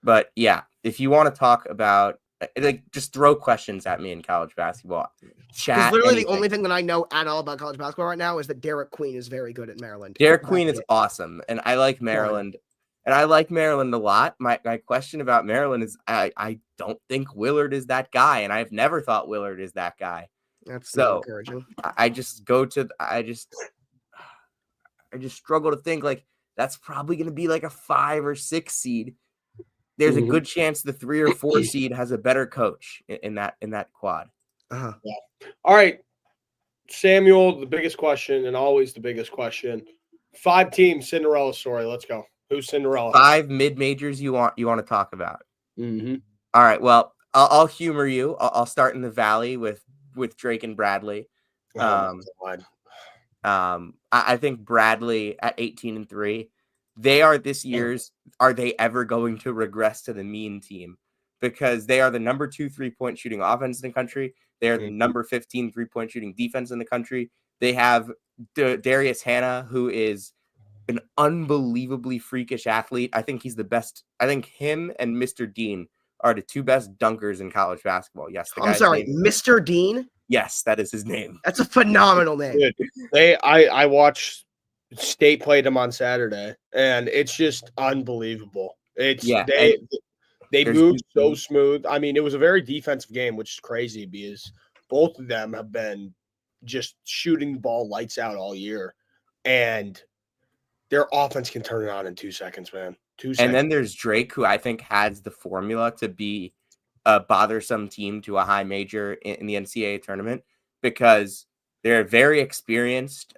But yeah, if you want to talk about, like, just throw questions at me in college basketball. Because Chat. literally anything. the only thing that I know at all about college basketball right now is that Derek Queen is very good at Maryland. Derek Queen That's is it. awesome, and I like Maryland. And I like Maryland a lot. My question about Maryland is I don't think Willard is that guy, and I've never thought Willard is that guy. That's not So encouraging. I just struggle to think like that's probably going to be like a 5 or 6 seed. There's a good chance the 3 or 4 seed has a better coach in that quad. Uh-huh. All right, Samuel, the biggest question and always the biggest question. 5-team Cinderella story. Let's go. Who's Cinderella? 5 mid majors you want to talk about. Mm-hmm. All right. Well, I'll humor you. I'll start in the Valley with Drake and Bradley. I think Bradley at 18-3, they are this year's. Are they ever going to regress to the mean team? Because they are the number 2 3-point shooting offense in the country. They are the number 15 3-point shooting defense in the country. They have Darius Hannah, who is an unbelievably freakish athlete. I think he's the best. I think him and Mr. Dean are the 2 best dunkers in college basketball. Yes, the I'm guy's sorry, name. Mr. Dean? Yes, that is his name. That's a phenomenal name. Good. I watched State played them on Saturday, and it's just unbelievable. They move so smooth. I mean, it was a very defensive game, which is crazy because both of them have been just shooting the ball lights out all year, and their offense can turn it on in 2 seconds, man. 2 seconds. And then there's Drake, who I think has the formula to be a bothersome team to a high major in the NCAA tournament, because they're very experienced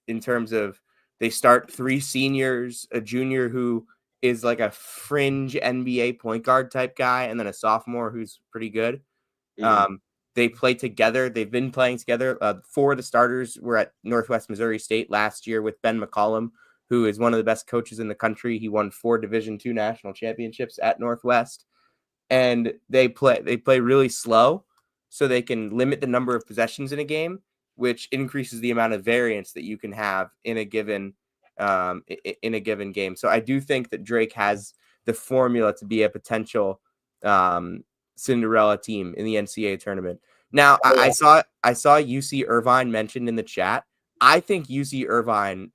in terms of they start 3 seniors, a junior who is like a fringe NBA point guard type guy, and then a sophomore who's pretty good. They play together. They've been playing together. 4 of the starters were at Northwest Missouri State last year with Ben McCollum, who is one of the best coaches in the country. He won 4 Division II national championships at Northwest. And they play really slow so they can limit the number of possessions in a game, which increases the amount of variance that you can have in a given game. So I do think that Drake has the formula to be a potential Cinderella team in the NCAA tournament. Now, I saw UC Irvine mentioned in the chat. I think UC Irvine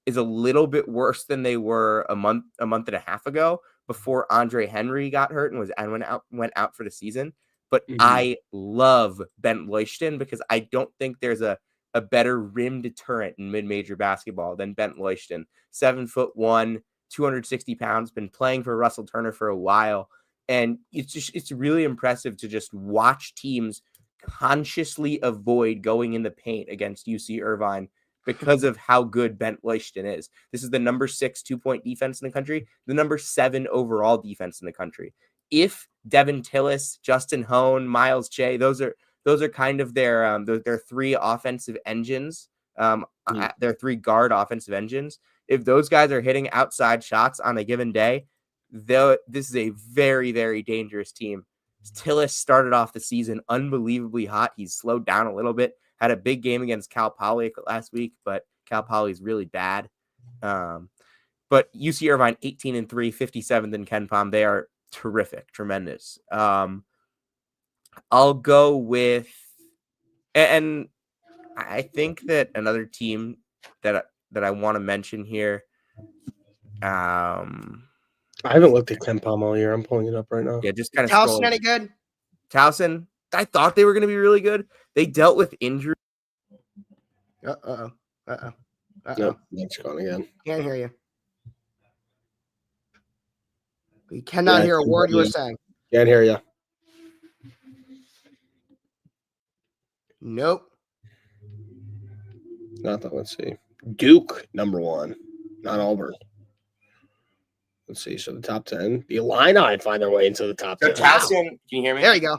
is a little bit worse than they were a month and a half ago, before Andre Henry got hurt and went out for the season. But I love Bent Leuchten because I don't think there's a better rim deterrent in mid-major basketball than Bent Leuchten. 7'1", 260 pounds, been playing for Russell Turner for a while. And it's really impressive to just watch teams consciously avoid going in the paint against UC Irvine because of how good Bent Leuchten is. This is the number 6 2-point defense in the country, the number 7 overall defense in the country. If Devin Tillis, Justin Hone, Miles Che, those are kind of their 3 offensive engines, their 3 guard offensive engines. If those guys are hitting outside shots on a given day, this is a very, very dangerous team. Tillis started off the season unbelievably hot. He's slowed down a little bit. Had a big game against Cal Poly last week, but Cal Poly is really bad. But UC Irvine 18-3, 57th in Ken Palm. They are terrific, tremendous. I'll go with, and I think that another team that I want to mention here. I haven't looked at Ken Palm all year. I'm pulling it up right now. Yeah, just kind of Towson any good? Towson, I thought they were going to be really good. They dealt with injury. Nope, that's gone again. Can't hear you. We cannot hear a word you were saying. Can't hear you. Nope. Nothing. Let's see. Duke, number 1, not Auburn. Let's see. So the top 10. The Illini find their way into the top 10. So Towson, can you hear me? There you go.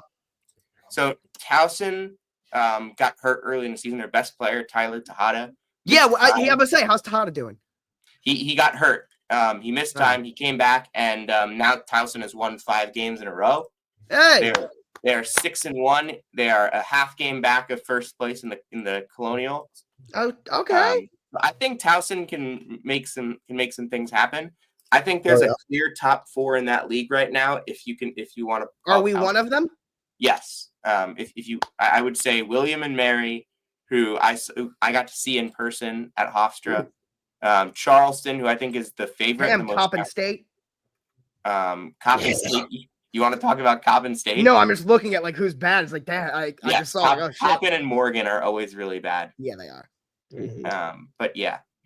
So Towson got hurt early in the season. Their best player, Tyler Tejada. Yeah, well, I'm going to say, how's Tejada doing? He got hurt. He missed time. He came back, and now Towson has won 5 games in a row. Hey, They're 6-1. They are a half game back of first place in the Colonial. oh, okay. I think Towson can make some things happen. I think there's a clear top 4 in that league right now. If you want to, Are we one of them? Yes. I would say William and Mary, who I got to see in person at Hofstra. Charleston, who I think is the favorite. Damn, Coppin State. Coppin State. You want to talk about Coppin State? No, I'm just looking at like who's bad. It's like that. I just saw. Oh shit. Coppin and Morgan are always really bad. Yeah, they are. Mm-hmm.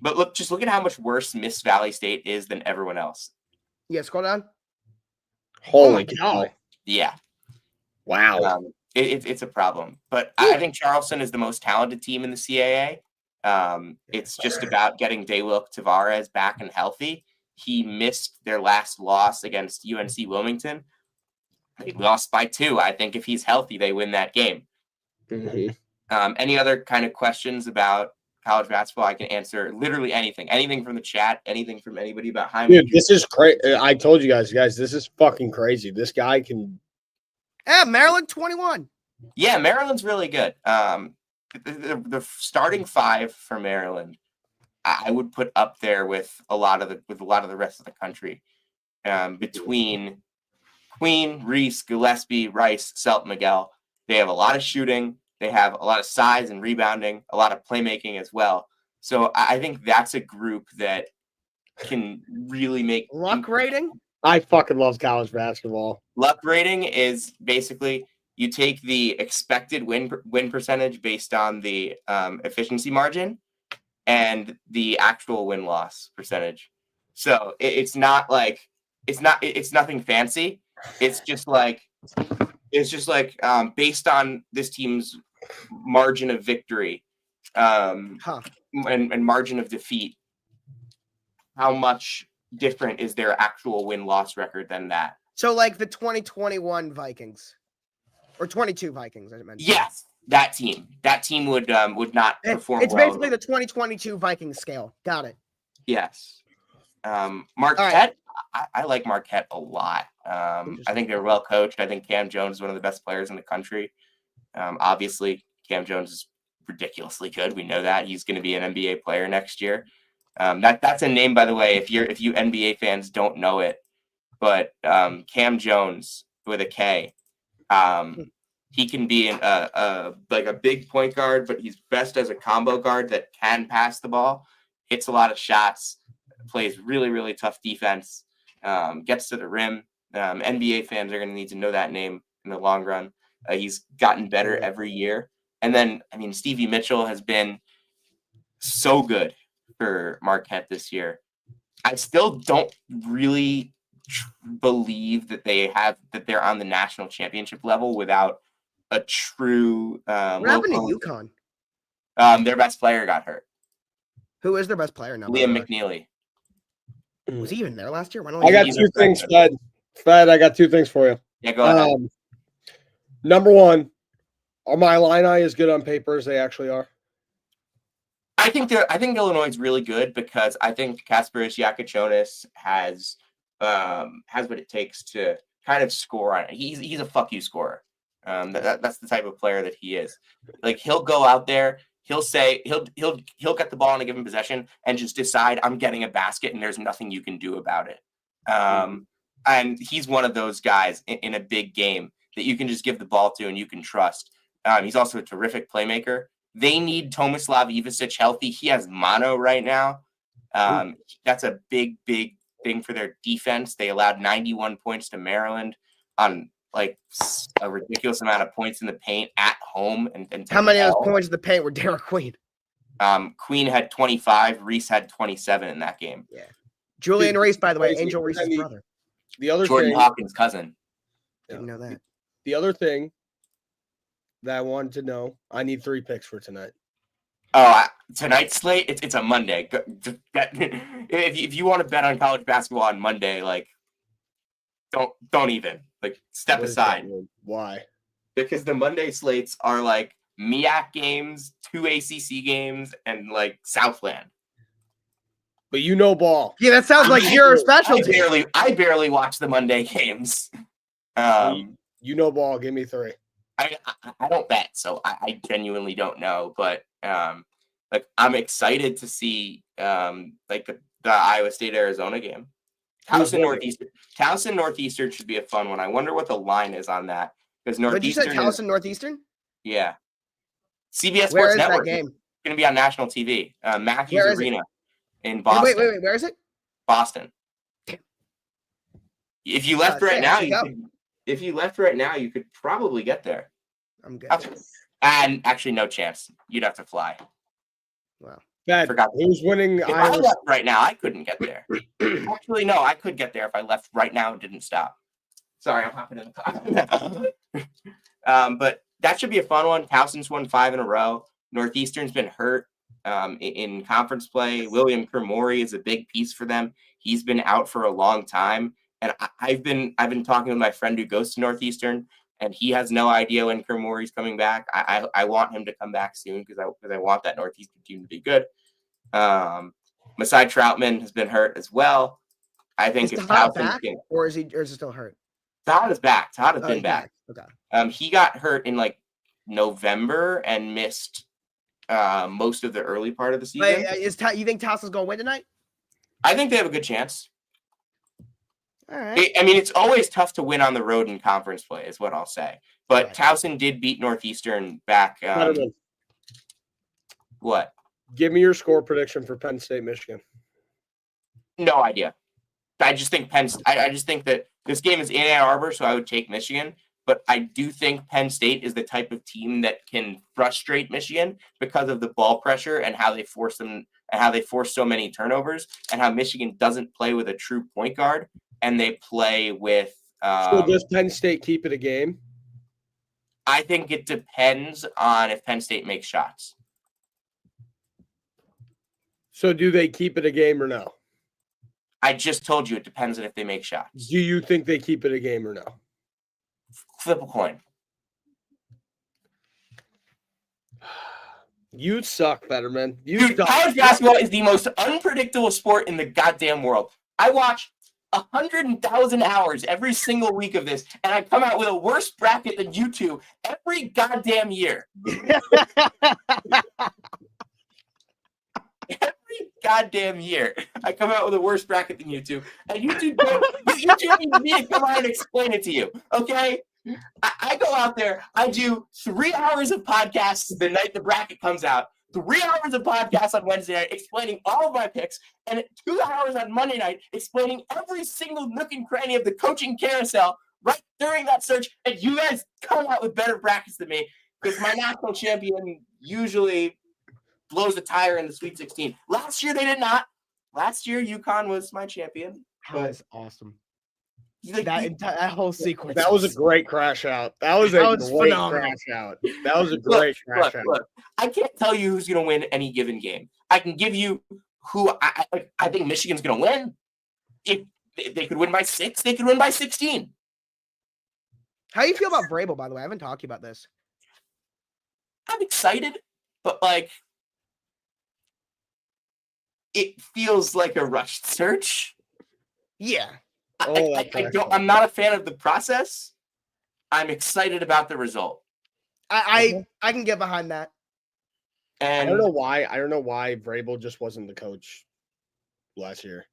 But look at how much worse Miss Valley State is than everyone else. Yeah, scroll down. Holy cow! Yeah. Wow. It's a problem, but I think Charleston is the most talented team in the CAA. It's just about getting Dayluk Tavares back and healthy. He missed their last loss against UNC Wilmington. They lost by 2. I think if he's healthy, they win that game. Mm-hmm. Any other kind of questions about college basketball? I can answer literally anything from the chat, anything from anybody about Hyman. Dude, this is crazy. I told you guys, this is fucking crazy. This guy can. Yeah, Maryland 21. Yeah, Maryland's really good. The starting 5 for Maryland, I would put up there with a lot of the rest of the country. Between Queen, Reese, Gillespie, Rice, Selt, Miguel, they have a lot of shooting. They have a lot of size and rebounding, a lot of playmaking as well. So I think that's a group that can really make luck rating. I fucking love college basketball. Luck rating is basically you take the expected win percentage based on the efficiency margin and the actual win-loss percentage. So it's nothing fancy. It's just like based on this team's margin of victory and margin of defeat, how much different is their actual win-loss record than that? So like the 2021 Vikings or 22 Vikings, I mentioned. Yes, that team would not perform. It's well basically the 2022 Vikings scale. Got it. Yes. Marquette, right. I like Marquette a lot. I think they're well coached. I think Cam Jones is one of the best players in the country. Obviously, Cam Jones is ridiculously good. We know that he's going to be an NBA player next year. That's a name, by the way, if you NBA fans don't know it, but Cam Jones with a K, he can be like a big point guard, but he's best as a combo guard that can pass the ball, hits a lot of shots, plays really, really tough defense, gets to the rim. NBA fans are going to need to know that name in the long run. He's gotten better every year. And then, Stevie Mitchell has been so good for Marquette this year. I still don't really believe that they're on the national championship level without a true what happened to UConn? Their best player got hurt. Who is their best player now? Liam McNeely. Was he even there last year? I got 2 things, Fed. I got 2 things for you. Yeah, go ahead. Number 1, are my Illini as good on paper as they actually are? I think Illinois is really good because I think Kasparis Yakachonis has what it takes to kind of score on it. He's a fuck you scorer. That's the type of player that he is. Like he'll go out there, he'll get the ball in a given possession and just decide I'm getting a basket and there's nothing you can do about it. And he's one of those guys in a big game that you can just give the ball to and you can trust. He's also a terrific playmaker. They need Tomislav Ivicic healthy. He has mono right now. That's a big, big thing for their defense. They allowed 91 points to Maryland on like a ridiculous amount of points in the paint at home. And how many of those points in the paint were Derek Queen? Queen had 25. Reese had 27 in that game. Yeah. Julian Reese, by the way, Angel Reese's brother. The other Jordan thing, Hawkins' cousin. Didn't know that. The other thing that I wanted to know, I need 3 picks for tonight. Oh, tonight's slate, it's a Monday. If you want to bet on college basketball on Monday, like, don't even step aside. Why? Because the Monday slates are like MEAC games, 2 ACC games, and like Southland. But you know ball. Yeah, that sounds like your specialty. I barely watch the Monday games. You know ball. Give me 3. I don't bet, so I genuinely don't know. But like I'm excited to see like the Iowa State Arizona game. Who's Towson winning? Northeastern should be a fun one. I wonder what the line is on that because But you said Northeastern is Towson Northeastern? yeah. CBS Where Sports is that Network is game? going to be on national TV. Matthews Where is it? Arena in Hey, Boston. wait. Where is it? Boston. If you left right I now, should you go. could. If you left right now, you could probably get there. I'm good. And actually, no chance. You'd have to fly. Wow. Dad, Forgot. who's winning? If I Iowa? left right now, I couldn't get there. Actually, no, I could get there if I left right now and didn't stop. Sorry, I'm hopping in the car. But that should be a fun one. Towson's won 5 in a row. Northeastern's been hurt in conference play. William Kermori is a big piece for them. He's been out for a long time. And I've been talking with my friend who goes to Northeastern, and he has no idea when Kermori's coming back. I want him to come back soon because I want that Northeastern team to be good. Masai Troutman has been hurt as well. I think Is if Todd Towson back, can, or is he still hurt? Todd is back. Todd has Oh, been he's back. Okay. He got hurt in like November and missed most of the early part of the season. Wait, you think Towson's going to win tonight? I think they have a good chance. All right. I mean, it's always tough to win on the road in conference play, is what I'll say. But Right. Towson did beat Northeastern back. Letterman, What? give me your score prediction for Penn State, Michigan. No idea. I just think I just think that this game is in Ann Arbor, so I would take Michigan. But I do think Penn State is the type of team that can frustrate Michigan because of the ball pressure and how they force them and how they force so many turnovers and how Michigan doesn't play with a true point guard and they play with. So does Penn State keep it a game? I think it depends on if Penn State makes shots. So do they keep it a game or no? I just told you it depends on if they make shots. Do you think they keep it a game or no? Flip a coin. You suck, Fetterman. You Dude, suck. college basketball is the most unpredictable sport in the goddamn world. I watch 100,000 hours every single week of this, and I come out with a worse bracket than you two every goddamn year. Every goddamn year, I come out with a worse bracket than you two, and you two need me to come out and explain it to you, okay? I go out there, I do 3 hours of podcasts the night the bracket comes out, 3 hours of podcasts on Wednesday night explaining all of my picks, and 2 hours on Monday night explaining every single nook and cranny of the coaching carousel right during that search, and you guys come out with better brackets than me because my national champion usually blows the tire in the Sweet 16. Last year, they did not. Last year, UConn was my champion. That was awesome. Like, That whole sequence. That was a great crash out. That was great phenomenal. crash out. That was a great crash out. Look, I can't tell you who's going to win any given game. I can give you who I think Michigan's going to win. If they could win by 6, they could win by 16. How do you feel about Vrabel, by the way? I haven't talked to you about this. I'm excited, but like, it feels like a rushed search. Yeah. I'm not a fan of the process. I'm excited about the result. I can get behind that. And I don't know why Vrabel just wasn't the coach last year.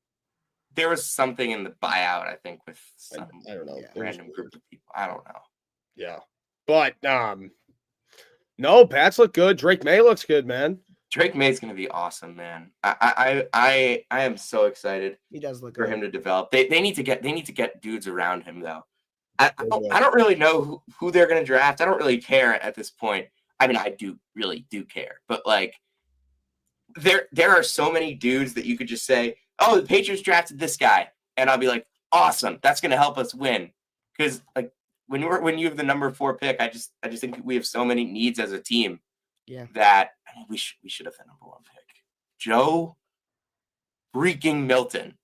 there was something in the buyout, I think, with some I don't know. random group of people. I don't know. Yeah. But no, Pats look good. Drake May looks good, man. Drake May's going to be awesome, man. I am so excited He does look for good. him to develop. They need to get dudes around him though. I don't really know who they're going to draft. I don't really care at this point. I mean, I really do care, but like there are so many dudes that you could just say, "Oh, the Patriots drafted this guy," and I'll be like, "Awesome, that's going to help us win." Because like when you have the number 4 pick, I just think we have so many needs as a team. Yeah. That we should have the number 1 pick. Joe freaking Milton.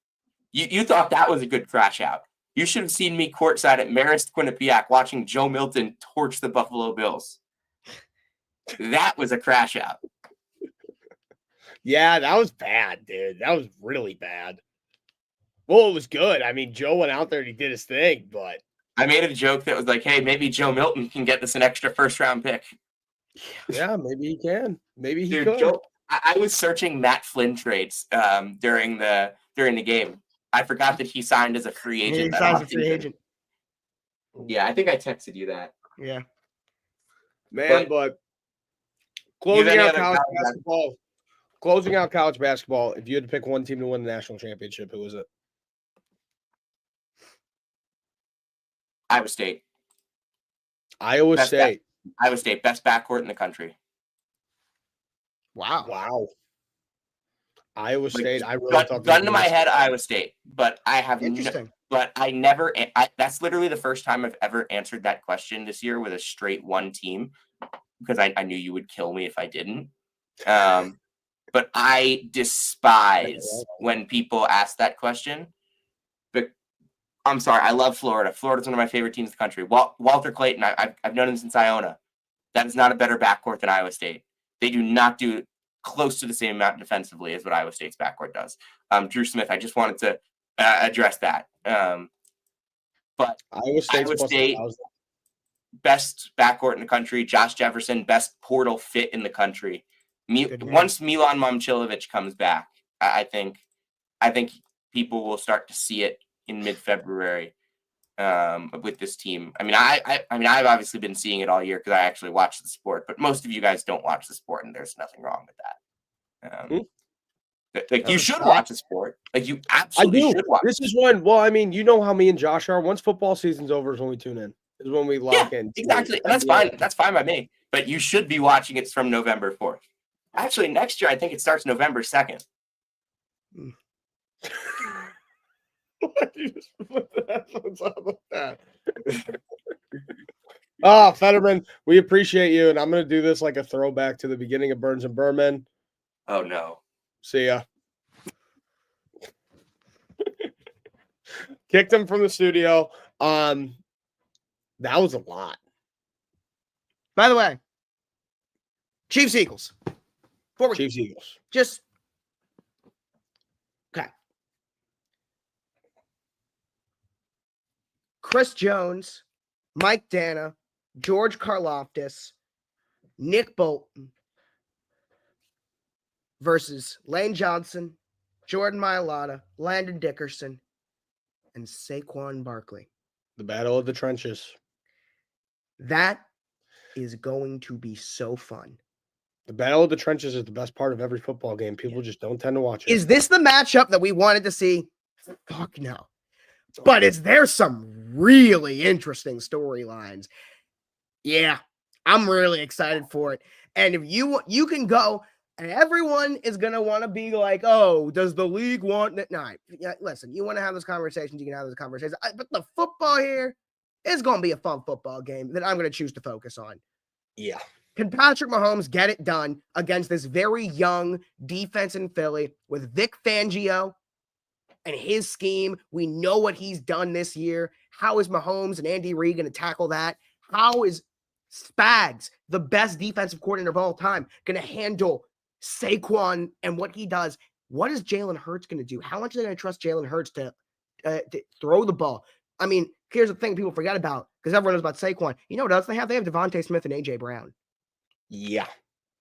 You thought that was a good crash out. You should have seen me courtside at Marist Quinnipiac watching Joe Milton torch the Buffalo Bills. That was a crash out. Yeah, that was bad, dude. That was really bad. Well, it was good. I mean, Joe went out there and he did his thing, but I made a joke that was like, hey, maybe Joe Milton can get this an extra first-round pick. Yeah, maybe he can. Maybe he Dude, could. Joe, I was searching Matt Flynn trades during the game. I forgot that he signed as a free agent. He signs a free agent. Yeah, I think I texted you that. Yeah. Man, but closing any out other college college basketball. Closing out college basketball, if you had to pick one team to win the national championship, who was it? Iowa State. Iowa Best State. Iowa State, best backcourt in the country. Wow. Iowa Like, State. I really thought gun to my head, Iowa State. But I have Interesting. but I never. That's literally the first time I've ever answered that question this year with a straight one team, because I knew you would kill me if I didn't. But I despise when people ask that question. But I'm sorry, I love Florida. Florida's one of my favorite teams in the country. Walter Clayton, I've known him since Iona. That is not a better backcourt than Iowa State. They do not do close to the same amount defensively as what Iowa State's backcourt does. Drew Smith, I just wanted to address that. But Iowa State, best backcourt in the country. Josh Jefferson, best portal fit in the country. Once Milan Momcilovic comes back, I think people will start to see it in mid-February with this team. I mean, I've obviously been seeing it all year because I actually watch the sport, but most of you guys don't watch the sport, and there's nothing wrong with that. Like, you should watch the sport. Like, you absolutely should watch. This is when, well, I mean, you know how me and Josh are. Once football season's over is when we tune in. Is when we lock in. Exactly. And that's fine. That's fine by me. But you should be watching it from November 4th. Actually, next year, I think it starts November 2nd. You just put the headphones on like that. Fetterman, we appreciate you, and I'm going to do this like a throwback to the beginning of Burns and Berman. Oh, no. See ya. Kicked him from the studio. That was a lot. By the way, Chiefs Eagles. Chiefs Eagles. Just okay. Chris Jones, Mike Dana, George Karlaftis, Nick Bolton versus Lane Johnson, Jordan Mailata, Landon Dickerson, and Saquon Barkley. The battle of the trenches. That is going to be so fun. The battle of the trenches is the best part of every football game. People just don't tend to watch it. Is this the matchup that we wanted to see? Fuck no. But there's some really interesting storylines. Yeah, I'm really excited for it. And if you can go, and everyone is going to want to be like, oh, does the league want it? No, listen, you want to have those conversations, you can have those conversations. But the football here is going to be a fun football game that I'm going to choose to focus on. Yeah. Can Patrick Mahomes get it done against this very young defense in Philly with Vic Fangio and his scheme? We know what he's done this year. How is Mahomes and Andy Reid going to tackle that? How is Spags, the best defensive coordinator of all time, going to handle Saquon and what he does? What is Jalen Hurts going to do? How much are they going to trust Jalen Hurts to throw the ball? I mean, here's the thing people forget about, because everyone knows about Saquon. You know what else they have? They have Devontae Smith and A.J. Brown. Yeah.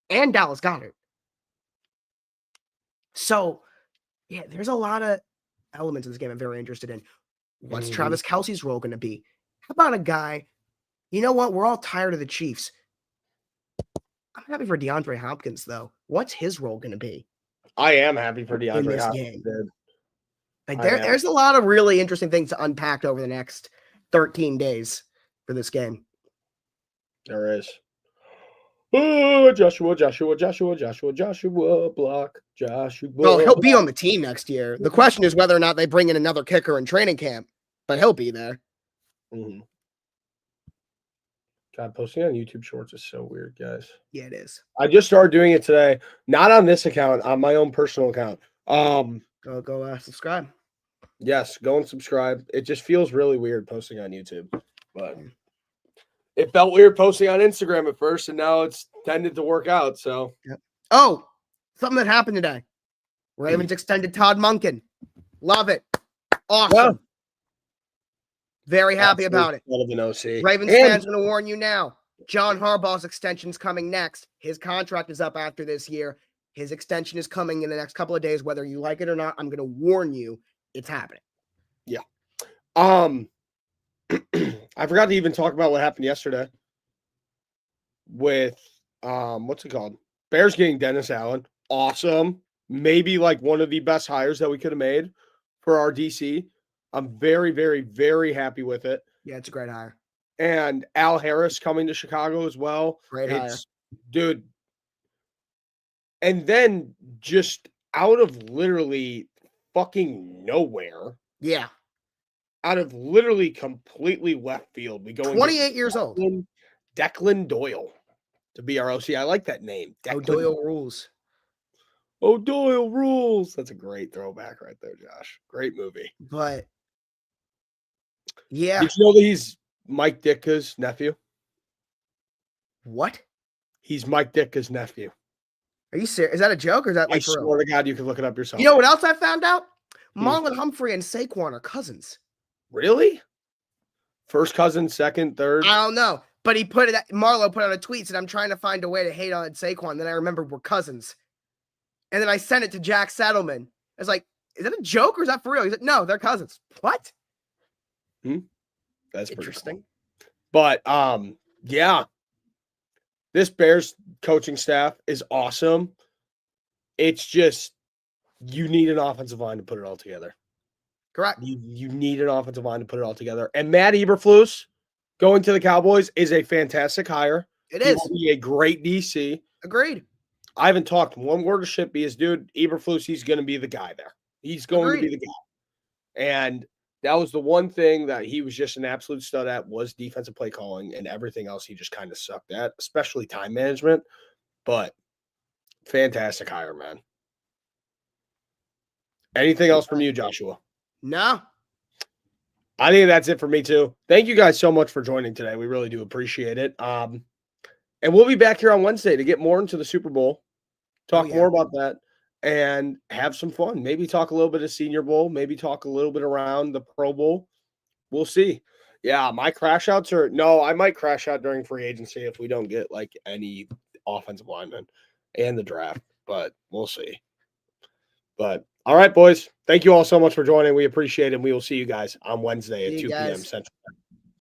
And Dallas Goedert. So, yeah, there's a lot of elements of this game I'm very interested in. What's Travis Kelce's role going to be? How about a guy, you know what? We're all tired of the Chiefs. I'm happy for DeAndre Hopkins, though. What's his role going to be? I am happy for DeAndre in this Hopkins. game. Like there's a lot of really interesting things to unpack over the next 13 days for this game. There is. Oh, Joshua block. Joshua. Well, he'll be on the team next year. The question is whether or not they bring in another kicker in training camp, but he'll be there. Mm-hmm. God, posting on YouTube Shorts is so weird, guys. Yeah, it is. I just started doing it today. Not on this account, on my own personal account. Go subscribe. Yes, go and subscribe. It just feels really weird posting on YouTube, but it felt weird posting on Instagram at first, and now it's tended to work out. So, yep. Oh, something that happened today. Ravens extended Todd Monken. Love it. Awesome. Very happy Absolute about it. stud of an OC. Ravens And fans, going to warn you now. John Harbaugh's extension's coming next. His contract is up after this year. His extension is coming in the next couple of days, whether you like it or not. I'm going to warn you, it's happening. I forgot to even talk about what happened yesterday with what's it called? Bears getting Dennis Allen. Awesome. Maybe like one of the best hires that we could have made for our DC. I'm very, very, very happy with it. Yeah, it's a great hire. And Al Harris coming to Chicago as well. Great hire. Dude. And then just out of literally fucking nowhere, Yeah. out of literally completely left field, we go and get 28 years old. Declan Doyle to be our OC. I like that name. Declan Doyle rules. Oh, Doyle rules. That's a great throwback right there, Josh. Great movie. But yeah. Did you know that he's Mike Ditka's nephew? What? He's Mike Ditka's nephew. Are you serious? Is that a joke or is that I like for real? swear to God, you can look it up yourself. You know what else I found out? Marlon Humphrey and Saquon are cousins. Really? First cousin, second, third? I don't know. But Marlo put out a tweet, said, I'm trying to find a way to hate on Saquon. Then I remembered we're cousins. And then I sent it to Jack Settleman. I was like, is that a joke or is that for real? He said, no, they're cousins. What? That's interesting. Cool. But yeah. This Bears coaching staff is awesome. It's just you need an offensive line to put it all together. Correct. You need an offensive line to put it all together. And Matt Eberflus going to the Cowboys is a fantastic hire. It is. He will be a great DC. Agreed. I haven't talked one word to Shippy. Is dude Eberflus? He's going to be the guy there. He's going to be the guy. And that was the one thing that he was just an absolute stud at was defensive play calling, and everything else he just kind of sucked at, especially time management. But fantastic hire, man. Anything else from you, Joshua? No. I think that's it for me too. Thank you guys so much for joining today. We really do appreciate it. And we'll be back here on Wednesday to get more into the Super Bowl, talk more about that, and have some fun. Maybe talk a little bit of Senior Bowl, maybe talk a little bit around the Pro Bowl. We'll see. Yeah, my crash outs are I might crash out during free agency if we don't get like any offensive linemen and the draft, but we'll see. But all right, boys. Thank you all so much for joining. We appreciate it. And we will see you guys on Wednesday at 2 p.m. Central.